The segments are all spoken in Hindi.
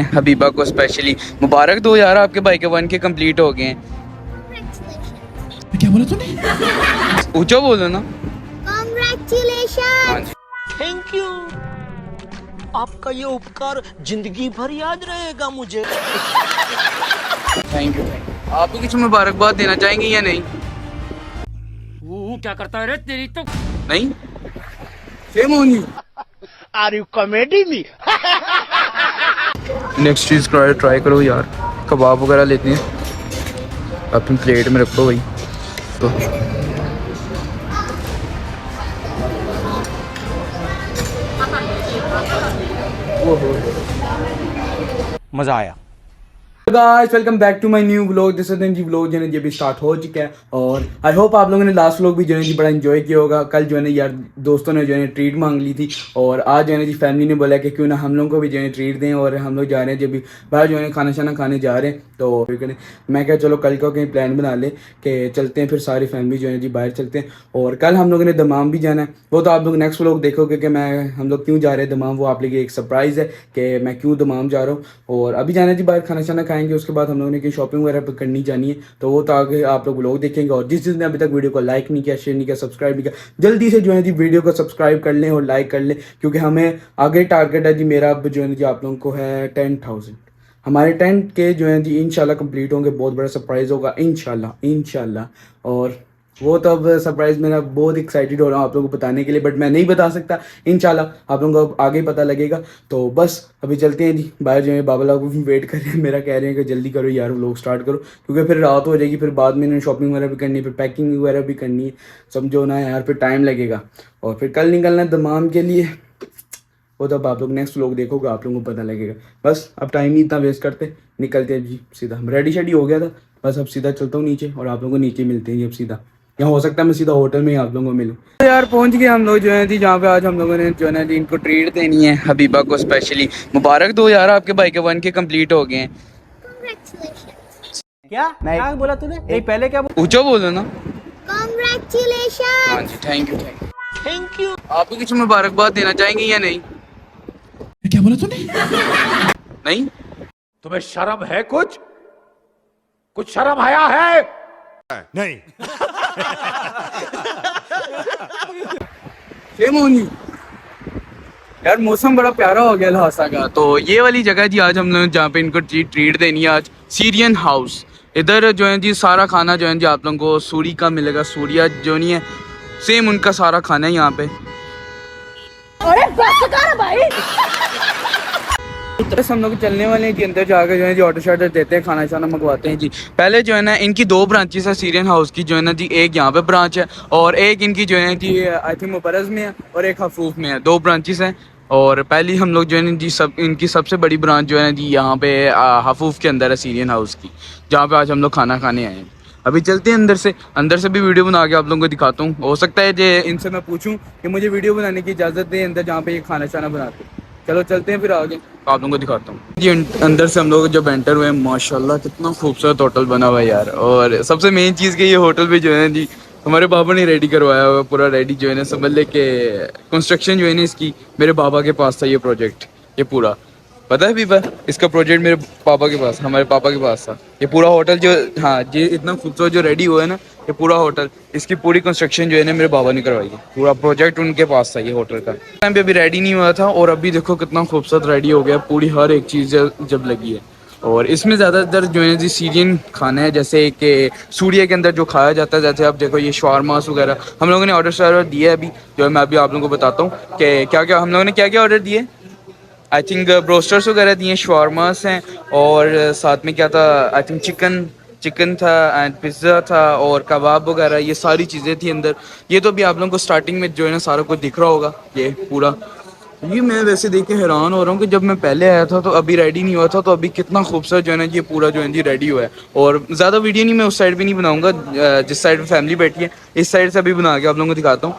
हैं हबीबा को स्पेशली। मुबारक दो यार, आपके भाई के 1K कंप्लीट हो गए हैं। क्या बोला तूने? ऊंचा बोलो ना। Congratulations! Thank you. आपका ये उपकार जिंदगी भर याद रहेगा मुझे। Thank you. आप भी कुछ मुबारकबाद देना चाहेंगे या नहीं? वो क्या करता है रे तेरी तो। नहीं, सेम होनी। Are you comedy me? Next चीज़ ट्राई करो यार, कबाब वगैरह लेते हैं, अपनी प्लेट में रखो भाई। तो मजा आया। Guys welcome back to my new vlog. जैसे जी व्लॉग जो है ये भी स्टार्ट हो चुका है और आई होप आप लोगों ने लास्ट व्लॉग भी जो है जी बड़ा एंजॉय किया होगा। कल जो है ना यार दोस्तों ने जो है ट्रीट मांग ली थी और आज जो है जी फैमिली ने बोला कि क्यों ना हम लोगों को भी जो है ट्रीट दें और हम लोग जा रहे हैं जब भी बाहर जो है खाना शाना खाने जा रहे हैं। तो फिर मैं क्या चलो कल का कहीं प्लान बना ले कि चलते हैं, फिर सारी फैमिली जो है जी बाहर चलते हैं। और कल हम लोगों ने दमाम भी जाना है, वो तो आप लोग नेक्स्ट व्लॉग देखोगे कि हम लोग क्यों जा रहे हैं दमाम। वो आप लोग एक सरप्राइज़ है कि मैं क्यों दमाम जा रहा हूँ। और अभी जाना है जी बाहर खाना शाना खाएंगे, उसके बाद हम लोग की शॉपिंग वगैरह पर करनी जानी है, तो वो तो आगे आप लोग व्लॉग देखेंगे। और जिसने अभी तक वीडियो को लाइक नहीं किया, शेयर नहीं किया, सब्सक्राइब नहीं किया, जल्दी से जो है जी वीडियो को सब्सक्राइब कर लें और लाइक कर लें, क्योंकि हमें आगे टारगेट है जी मेरा अब जो है जी आप लोगों को है 10,000। हमारे 10K जो है जी इंशाल्लाह कंप्लीट होंगे, बहुत बड़ा सरप्राइज होगा इंशाल्लाह। और वो तो अब सरप्राइज मेरा बहुत एक्साइटेड हो रहा हूँ आप लोगों को बताने के लिए, बट मैं नहीं बता सकता। इंशाल्लाह आप लोगों को आगे पता लगेगा। तो बस अभी चलते हैं जी बाहर, जो है बाबा लोग भी वेट कर रहे हैं मेरा, कह रहे हैं कि जल्दी करो यार व्लॉग स्टार्ट करो, क्योंकि फिर रात हो जाएगी, फिर बाद में शॉपिंग वगैरह भी करनी है, फिर पैकिंग वगैरह भी करनी है, समझो ना यार, फिर टाइम लगेगा। और फिर कल निकलना है दमाम के लिए, वो तो अब आप लोग नेक्स्ट व्लॉग देखोगे, आप लोगों को पता लगेगा। बस अब टाइम ही इतना वेस्ट करते, निकलते हैं जी सीधा। रेडी शेडी हो गया था, बस अब सीधा चलता हूँ नीचे और आप लोगों को नीचे मिलते हैं जी अब सीधा। यहाँ हो सकता है मैं सीधा होटल में ही आप लोगों को मिलूँ। तो यार पहुंच गए हम लोग जो है जी जहाँ पे आज हम लोगों ने जो है जी इनको ट्रीट देनी है हबीबा को स्पेशली। मुबारक दो यार, आपके भाई के 1K कंप्लीट हो गए हैं। Congratulations! क्या बोला तूने? नहीं पहले क्या बोला? ऊंचा बोलो ना। Congratulations! हाँ जी, थैंक यू। Thank you. आप भी कुछ मुबारकबाद देना चाहेंगे या नहीं? क्या बोला तूने? नहीं, तुम्हें शर्म है? कुछ शर्म आया है? नहीं। सेम होनी। यार मौसम बड़ा प्यारा हो गया लहासा का। तो ये वाली जगह जी आज हम लोग जहाँ पे इनको ट्रीट देनी है आज, सीरियन हाउस। इधर जो है जी सारा खाना जो है जी आप लोगों को सूरी का मिलेगा। सूरिया जो नहीं है, सेम उनका सारा खाना है यहाँ पे। अरे बस कर भाई! बस हम लोग चलने वाले हैं जी अंदर जाकर जो है जी ऑर्डर शार्डर देते हैं, खाना शाना मंगवाते हैं जी। पहले जो है ना इनकी 2 ब्रांचेस है सीरियन हाउस की जो है ना जी, एक यहाँ पे ब्रांच है और एक इनकी जो है जी आई थिंक मुबरज़ में है और एक हफूफ में है। 2 ब्रांचेस हैं और पहली हम लोग जो है ना जी इनकी सबसे बड़ी ब्रांच जो है ना जी यहाँ पे हफूफ के अंदर है सीरियन हाउस की, जहाँ पे आज हम लोग खाना खाने आए हैं। अभी चलते हैं अंदर से भी वीडियो बना के आप लोगों को दिखाता हूँ। हो सकता है कि इनसे मैं पूछूं कि मुझे वीडियो बनाने की इजाज़त दें अंदर जहाँ पे ये खाना शाना बनाते हैं। चलो चलते हैं फिर आगे, तो आप लोगों को दिखाता हूँ। ये अंदर से हम लोग जब एंटर हुए, माशाल्लाह कितना खूबसूरत होटल बना हुआ है यार। और सबसे मेन चीज़ कि ये होटल भी जो है जी हमारे बाबा ने रेडी करवाया हुआ है, पूरा रेडी जो है ना, समझ ले कि कंस्ट्रक्शन जो है ना इसकी मेरे बाबा के पास था। ये प्रोजेक्ट ये पूरा पता है बीबा, इसका प्रोजेक्ट मेरे पापा के पास, हमारे पापा के पास था। ये पूरा होटल जो, हाँ ये इतना खूबसूरत जो रेडी हुआ है ना, ये पूरा होटल, इसकी पूरी कंस्ट्रक्शन जो है ना मेरे बाबा ने करवाई है। पूरा प्रोजेक्ट उनके पास था ये होटल का। टाइम पे अभी रेडी नहीं हुआ था और अभी देखो कितना खूबसूरत रेडी हो गया, पूरी हर एक चीज़ जब लगी है। और इसमें ज़्यादातर जो है जी सीरियन खाना है, जैसे कि सूर्य के अंदर जो खाया जाता है। जैसे आप देखो ये शवारमास वगैरह हम लोगों ने ऑर्डर दिया है अभी, जो है मैं अभी आप लोगों को बताता हूँ कि क्या क्या हम लोगों ने क्या ऑर्डर दिए। आई थिंक ब्रोस्टर्स वगैरह दिए, शवारमास हैं और साथ में क्या था, आई थिंक चिकन था एंड पिज़्ज़ा था और कबाब वगैरह, ये सारी चीज़ें थी अंदर। ये तो अभी आप लोगों को स्टार्टिंग में जो है ना सारा कुछ दिख रहा होगा ये पूरा। ये मैं वैसे देख के हैरान हो रहा हूँ कि जब मैं पहले आया था तो अभी रेडी नहीं हुआ था, तो अभी कितना खूबसूरत जो है ना ये पूरा जो है जी रेडी हुआ है। और ज़्यादा वीडियो नहीं मैं उस साइड भी नहीं बनाऊंगा, जिस साइड पे फैमिली बैठी है इस साइड से अभी बना के आप लोगों को दिखाता हूँ।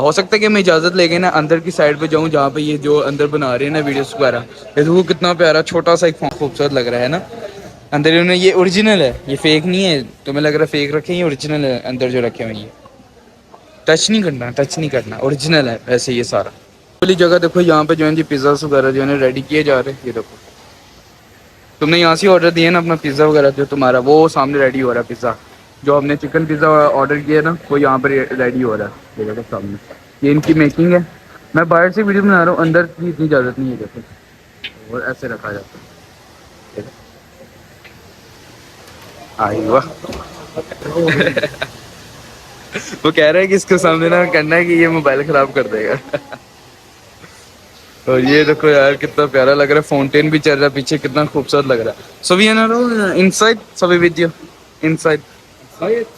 हो सकता है कि मैं इजाज़त लेके ना अंदर की साइड पे जाऊँ, जहाँ पे ये जो अंदर बना रहे हैं ना वीडियोस वगैरह। ये देखो कितना प्यारा छोटा सा एक खूबसूरत लग रहा है ना। अंदर इन्होंने, ये ओरिजिनल है, ये फेक नहीं है। तुम्हें लग रहा है फेक रखे, ये ओरिजिनल है अंदर जो रखे हुए हैं। ये टच नहीं करना, ओरिजिनल है वैसे ये सारा। वाली जगह देखो, यहाँ पे जो है जी पिज़्ज़ा वगैरह जो है रेडी किए जा रहे हैं। ये देखो तुमने यहाँ से ऑर्डर दिया ना अपना पिज़्ज़ा वगैरह, जो तुम्हारा वो सामने रेडी हो रहा है पिज़्ज़ा। जो हमने चिकन पिज़्ज़ा ऑर्डर किया ना वो यहाँ पर रेडी हो रहा है, ये देखो सामने, ये इनकी मेकिंग है। मैं बाहर से वीडियो बना रहा हूँ, अंदर की इतनी इजाज़त नहीं है देखो, और ऐसे रखा जाता है। आई वाह वो कह रहा है कि इसके सामने ना करना है कि ये मोबाइल ख़राब कर देगा। और ये देखो यार कितना प्यारा लग रहा है, फाउंटेन भी चल रहा है पीछे, कितना खूबसूरत लग रहा है। So we are inside, so we with you inside.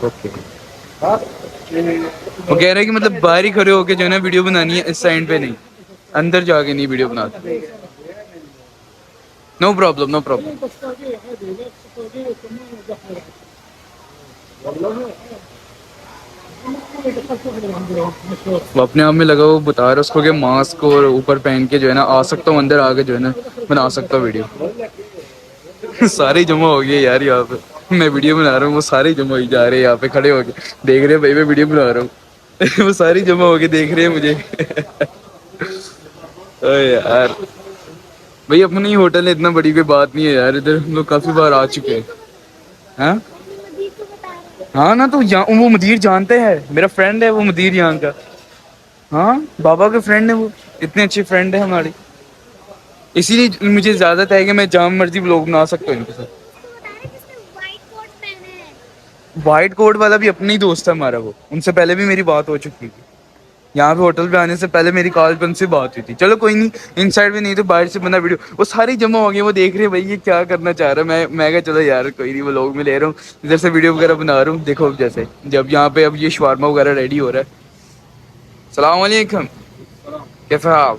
Okay. वो कह रहे हैं कि मतलब बाहर ही खड़े होके जो है ना वीडियो बनानी है, इस साइड पे नहीं, अंदर जाके नहीं वीडियो बनाते। No problem no problem. वो अपने आप में लगा, वो बता रहा है उसको कि मास्क और ऊपर पहन के जो है ना आ सकता हूँ अंदर, आके जो है ना बना सकता हूँ वीडियो। सारे जमा हो गए यार यहाँ पे, मैं वीडियो बना रहा हूँ, वो सारे जमा हो जा रहे हैं यहाँ पे, खड़े होके देख रहे हैं भाई मैं वीडियो बना रहा हूँ। वो सारे जमा होके देख रहे हैं मुझे। ओए यार भाई अपनी होटल है, इतना बड़ी कोई बात नहीं है यार, इधर हम लोग काफी बार आ चुके हैं। हाँ हाँ ना, तो वो मुदीर जानते हैं, मेरा फ्रेंड है वो मुदीर यहाँ का। हाँ बाबा के फ्रेंड है वो, इतने अच्छे फ्रेंड है हमारी, इसीलिए मुझे इजाजत है कि मैं जहाँ मर्जी व्लॉग बना सकता हूँ इनके साथ। व्हाइट कोट पहने हैं। व्हाइट कोट वाला भी अपना ही दोस्त है हमारा, वो उनसे पहले भी मेरी बात हो चुकी थी, यहाँ पे होटल पे आने से पहले मेरी कॉल पे उनसे बात हुई थी। चलो कोई नहीं, इनसाइड भी नहीं तो बाहर से बंदा वीडियो, वो सारे जमा हो गए, वो देख रहे हैं भाई ये क्या करना चाह रहा है। मैं कहा चलो यार कोई नहीं, वो लोग में ले रहा हूँ, इधर से वीडियो वगैरह बना रहा हूँ। देखो जैसे जब यहाँ पे अब ये शवारमा वगैरह रेडी हो रहा है। सलाम वालेकुम, कैसा हाल?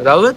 रावत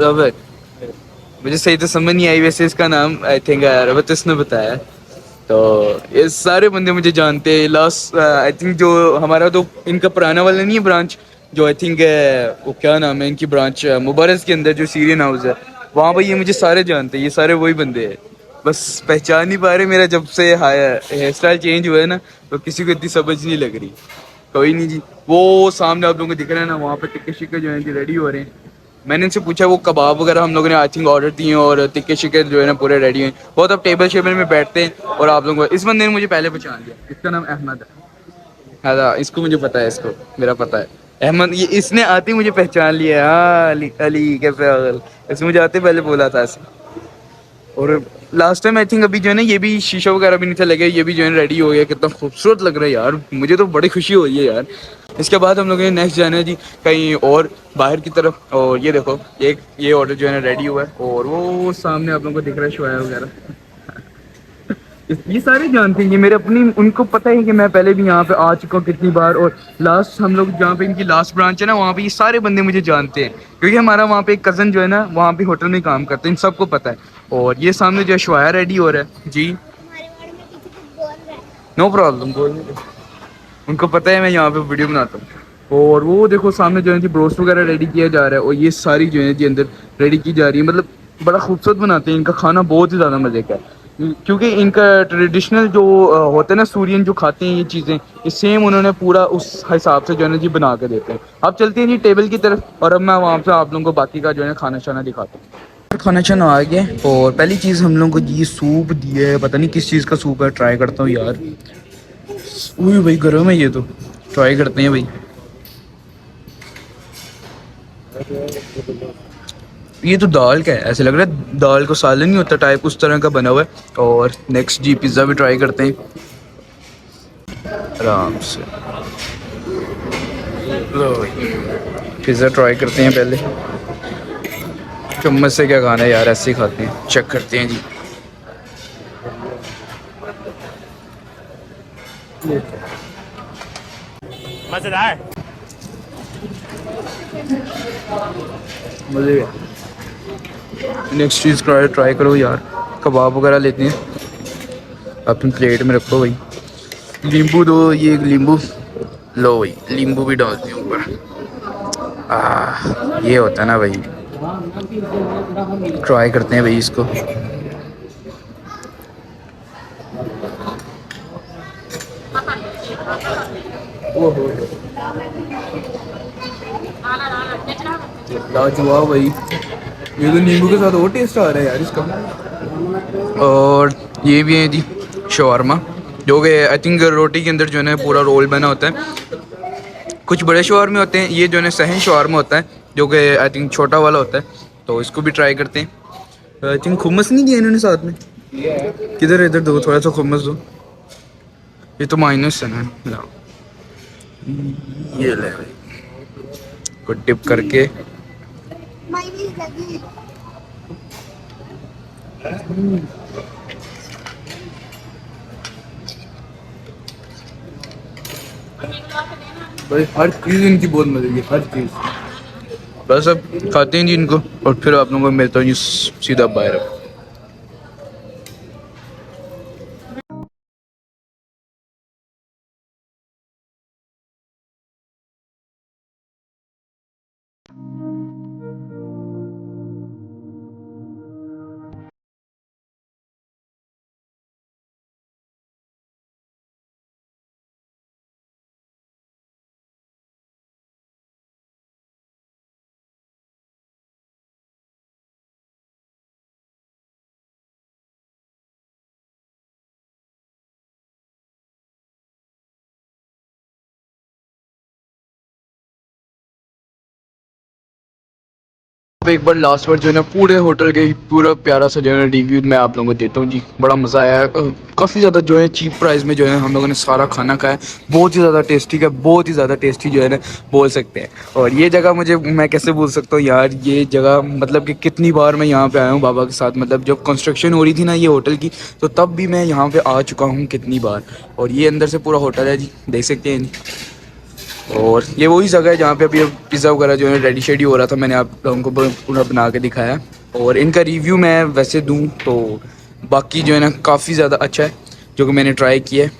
रावत। मुझे सही तो समझ नहीं आई, वैसे इसका नाम आई थिंक रावत इसने बताया। तो ये सारे बंदे मुझे जानते हैं। लास्ट आई थिंक जो हमारा तो इनका पुराना वाला नहीं है ब्रांच, जो आई थिंक वो क्या नाम है इनकी ब्रांच, मुबारस के अंदर जो सीरियन हाउस है, वहाँ पर ये मुझे सारे जानते हैं, ये सारे वही बंदे हैं, बस पहचान नहीं पा रहे। मेरा जब से हेयर स्टाइल चेंज हुआ है ना, तो किसी को इतनी समझ नहीं लग रही। कोई नहीं जी, वो सामने आप लोगों को दिख रहा है ना, वहाँ पे टिक्के शिक्के जो हैं रेडी हो रहे हैं। मैंने इनसे पूछा, वो कबाब वगैरह हम लोगों ने आई थिंक ऑर्डर दिए हैं, और टिक्के शिक्के जो है ना पूरे रेडी हैं। बहुत अब टेबल शेबल में बैठते हैं। और आप लोगों को इस बंदे ने मुझे पहले पहचान लिया, इसका नाम अहमद है। हाँ इसको मुझे पता है, इसको मेरा पता है अहमद, ये इसने आते ही मुझे पहचान लिया। हाँ अली अली कैसे, इसने मुझे आते पहले बोला था ऐसे। और लास्ट टाइम आई थिंक अभी जो है ना ये भी शीशा वगैरह भी नहीं था लगे, ये भी जो है रेडी हो गया। कितना खूबसूरत लग रहा है यार, मुझे तो बड़ी खुशी हो रही है यार। इसके बाद हम लोगों ने नेक्स्ट जाना है जी कहीं और बाहर की तरफ। और ये देखो एक ये ऑर्डर जो है ना रेडी हुआ है, और वो सामने आप लोगों को दिख रहा है शोया वगैरह। ये सारे जानते हैं, ये मेरे अपनी, उनको पता है कि मैं पहले भी यहाँ पे आ चुका हूँ कितनी बार। और लास्ट हम लोग जहाँ पे इनकी लास्ट ब्रांच है ना, वहाँ पे ये सारे बंदे मुझे जानते हैं, क्योंकि हमारा वहाँ पे एक कज़न जो है ना वहाँ पे होटल में काम करते हैं, इन सबको पता है। और ये सामने जो है शवाया रेडी हो रहा है जी। हमारे बारे में किसी कुछ बोल रहा है। नो प्रॉब्लम, बोलने दो, उनको पता है मैं यहाँ पे वीडियो बनाता हूँ। और वो देखो सामने जो है जी ब्रोस्ट वगैरह रेडी किया जा रहा है, और ये सारी जो है जी अंदर रेडी की जा रही है। मतलब बड़ा खूबसूरत बनाते हैं, इनका खाना बहुत ही ज़्यादा मज़े का है, क्योंकि इनका ट्रेडिशनल जो होता है ना सूरियन जो खाते हैं ये चीज़ें, ये सेम उन्होंने पूरा उस हिसाब से जो है ना जी बना के देते हैं। अब चलते हैं जी टेबल की तरफ, और अब मैं वहाँ पे आप लोगों को बाकी का जो है ना खाना शाना दिखाता हूँ। खाना शाना आ गया, और पहली चीज़ हम लोगों को ये सूप दिया है, पता नहीं किस चीज़ का सूप है, ट्राई करता हूँ यार। ओह भाई गर्म है ये तो, ट्राई करते हैं भाई। ये तो दाल का है, ऐसे लग रहा है दाल को सालन नहीं होता टाइप, उस तरह का बना हुआ है। और नेक्स्ट जी पिज़्ज़ा भी ट्राई करते हैं आराम से। लो पिज़्ज़ा ट्राई करते हैं पहले, चम्मच से क्या खाना है यार, ऐसे ही खाते हैं। चेक करते हैं जी। मजेदार। मज़े का। नेक्स्ट चीज़ ट्राई करो यार, कबाब वगैरह लेते हैं, अपनी प्लेट में रखो भाई। नींबू दो, ये एक नींबू लो भाई, नींबू भी डाल दिया ऊपर। ये होता है ना भाई, ट्राई करते हैं भाई इसको। ओहो लाजवाब भाई, ये तो नींबू के साथ और टेस्ट आ रहा है यार इसका। और ये भी है जी शवारमा, जो कि आई थिंक रोटी के अंदर जो है ना पूरा रोल बना होता है। कुछ बड़े शवारमे होते हैं, ये जो है ना सहन शवारमा होता है, जो कि आई थिंक छोटा वाला होता है। तो इसको भी ट्राई करते हैं। आई थिंक खुम्मस नहीं दिया इन्होंने साथ में, किधर इधर दो थोड़ा सा खुम्मस दो। ये तो माइनस है ना, लाओ ये ले भाई, को डिप करके। मायनीज लगी। भाई हर चीज़ इनकी बहुत मजे की, हर चीज़। बस अब खाते हैं जी इनको, और फिर आप लोगों को मिलता हूँ जी सीधा बाहर। अब एक बार लास्ट बार जो है ना पूरे होटल के पूरा प्यारा सा जो है रिव्यू मैं आप लोगों को देता हूँ जी। बड़ा मज़ा आया, काफ़ी ज़्यादा जो है चीप प्राइस में जो है हम लोगों ने सारा खाना खाया। बहुत ही ज़्यादा टेस्टी का, बहुत ही ज़्यादा टेस्टी जो है ना बोल सकते हैं। और ये जगह मुझे, मैं कैसे बोल सकता हूँ यार, ये जगह मतलब कि कितनी बार मैं यहाँ पे आया हूँ बाबा के साथ। मतलब जब कंस्ट्रक्शन हो रही थी ना ये होटल की, तो तब भी मैं यहाँ पे आ चुका हूँ कितनी बार। और ये अंदर से पूरा होटल है जी, देख सकते हैं। और ये वही जगह है जहाँ पे अभी पिज़्ज़ा वगैरह जो है रेडी शेडी हो रहा था, मैंने आप लोगों को पूरा बना के दिखाया। और इनका रिव्यू मैं वैसे दूँ तो बाकी जो है ना काफ़ी ज़्यादा अच्छा है जो कि मैंने ट्राई किया है।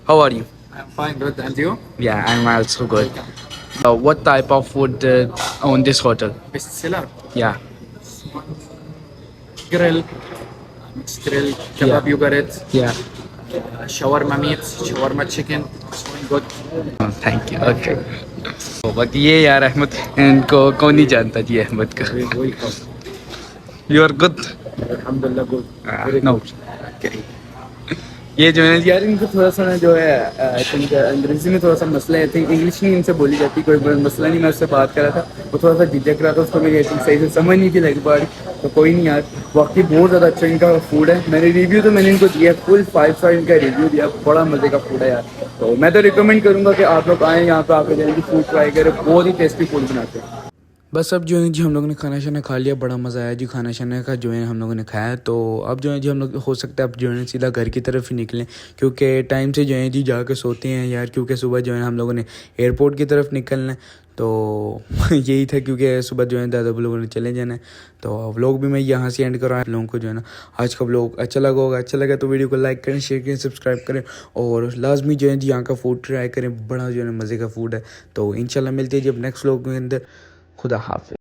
How are you? I'm fine, good. And you? Yeah I am also good. What type of food on this hotel? Bestseller. या Grill. Mixed grill. Kebab you got it. या Shawarma meat. Shawarma chicken. It's going good. Thank you. Okay, बाकी ये यार अहमद, इनको कौन नहीं जानता जी अहमद का। Welcome. You are good? Alhamdulillah good. No, ये जो है यार इनको थोड़ा सा ना जो है आई थिंक अंग्रेजी में थोड़ा सा मसला है। आई थिंक इंग्लिश नहीं इनसे बोली जाती, कोई बड़ा मसला नहीं। मैं उससे बात कर रहा था, वो थोड़ा सा झिझक रहा था, उसको मेरी आई थिंक सही से समझ नहीं थी लग पा रही। तो कोई नहीं यार, वाकई बहुत ज़्यादा अच्छा इनका फूड है। मैंने रिव्यू तो मैंने इनको दिया फुल 5 स्टार इनका रिव्यू दिया, बड़ा मज़े का फूड है यार। तो मैं तो रिकमेंड करूँगा कि आप लोग आएँ यहाँ पर, आकर जाएंगे फूड ट्राई करें, बहुत ही टेस्टी फूड बनाते हैं। बस अब जो है जी हम लोगों ने खाना शाना खा लिया, बड़ा मज़ा आया जी खाना शाना का जो है हम लोगों ने खाया। तो अब जो है जी हम लोग हो सकता है अब जो है सीधा घर की तरफ ही निकलें, क्योंकि टाइम से जो है जी जाके सोते हैं यार, क्योंकि सुबह जो है हम लोगों ने एयरपोर्ट की तरफ निकलना है। तो यही था, क्योंकि सुबह जो है दादा लोगों ने चले जाना है। तो व्लॉग भी मैं यहाँ से एंड कर रहा हूँ। लोगों को जो है ना आज का व्लॉग अच्छा लगा होगा, अच्छा लगा तो वीडियो को लाइक करें, शेयर करें, सब्सक्राइब करें और लाजमी जो है जी यहाँ का फूड ट्राई करें, बड़ा जो है ना मज़े का फूड है। तो इंशाल्लाह मिलते हैं जी अब नेक्स्ट व्लॉग के अंदर। खुदा हाफिज़।